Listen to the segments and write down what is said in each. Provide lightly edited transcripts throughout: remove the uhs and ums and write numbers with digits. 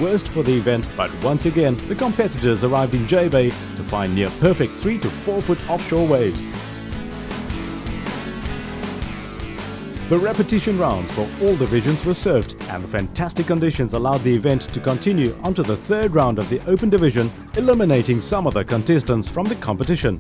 worst for the event, but once again the competitors arrived in J-Bay to find near perfect 3 to 4 foot offshore waves. The repetition rounds for all divisions were surfed, and the fantastic conditions allowed the event to continue onto the third round of the open division, eliminating some of the contestants from the competition.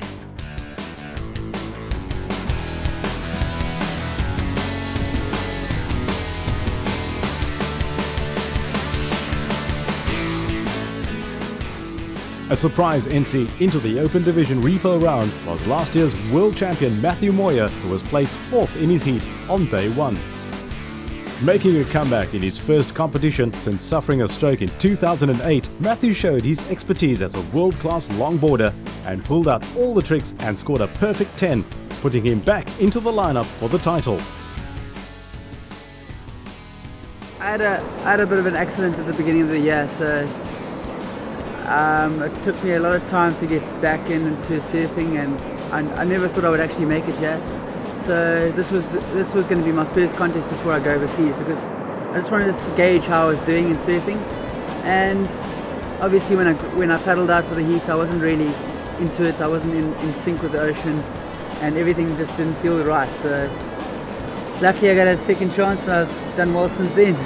A surprise entry into the Open Division repo round was last year's world champion Matthew Moyer, who was placed 4th in his heat on day 1. Making a comeback in his first competition since suffering a stroke in 2008, Matthew showed his expertise as a world-class longboarder and pulled out all the tricks and scored a perfect 10, putting him back into the lineup for the title. I had a bit of an accident at the beginning of the year, so it took me a lot of time to get back into surfing, and I never thought I would actually make it here. So this was going to be my first contest before I go overseas, because I just wanted to gauge how I was doing in surfing. And obviously when I paddled out for the heat, I wasn't really into it. I wasn't in sync with the ocean, and everything just didn't feel right. So luckily I got a second chance, and I've done well since then.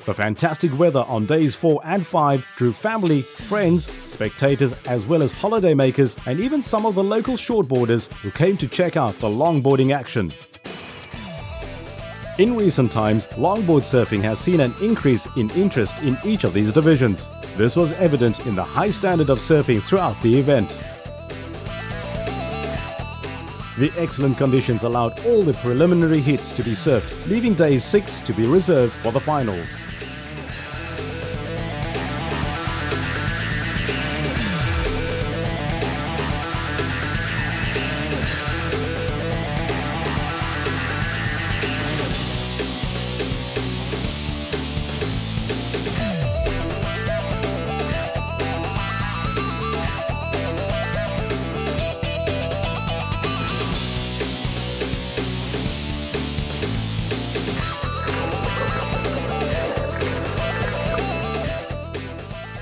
The fantastic weather on days 4 and 5 drew family, friends, spectators, as well as holidaymakers and even some of the local shortboarders who came to check out the longboarding action. In recent times, longboard surfing has seen an increase in interest in each of these divisions. This was evident in the high standard of surfing throughout the event. The excellent conditions allowed all the preliminary hits to be surfed, leaving day 6 to be reserved for the finals.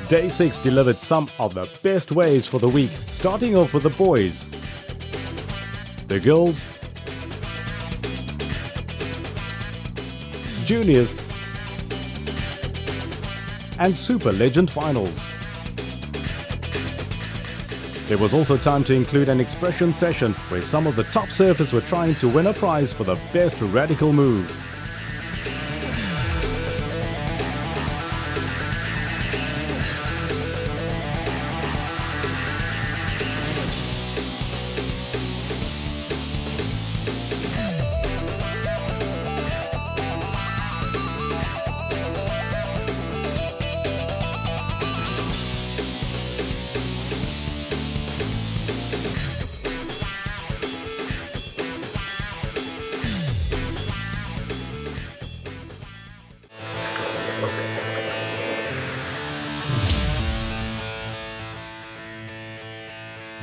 Day 6 delivered some of the best waves for the week, starting off with the boys, the girls, juniors, and Super Legend finals. There was also time to include an expression session where some of the top surfers were trying to win a prize for the best radical move.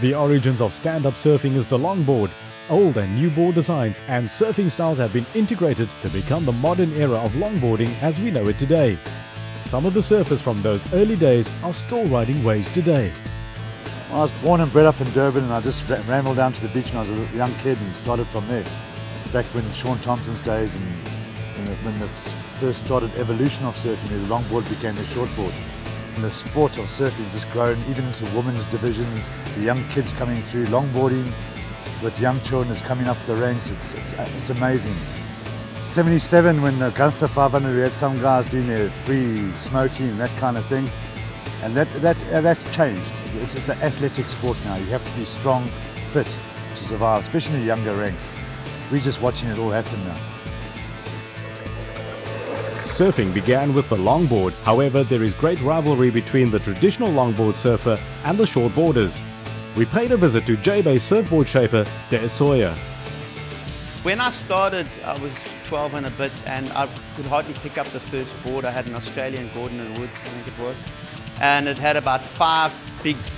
The origins of stand-up surfing is the longboard. Old and new board designs and surfing styles have been integrated to become the modern era of longboarding as we know it today. Some of the surfers from those early days are still riding waves today. I was born and bred up in Durban, and I just rambled down to the beach when I was a young kid and started from there. Back when Sean Thompson's days and when the first started evolution of surfing, the longboard became the shortboard. And the sport of surfing has just grown even into women's divisions, the young kids coming through, longboarding with young children is coming up the ranks. It's amazing. 77, when the Augusta 500, we had some guys doing their free smoking and that kind of thing, and that's changed. It's an athletic sport now. You have to be strong, fit to survive, especially in the younger ranks. We're just watching it all happen now. Surfing began with the longboard. However, there is great rivalry between the traditional longboard surfer and the shortboarders. We paid a visit to J-Bay surfboard shaper Des Sawyer. When I started, I was 12 and a bit, and I could hardly pick up the first board. I had an Australian Gordon and Woods, I think it was, and it had about 5 big pieces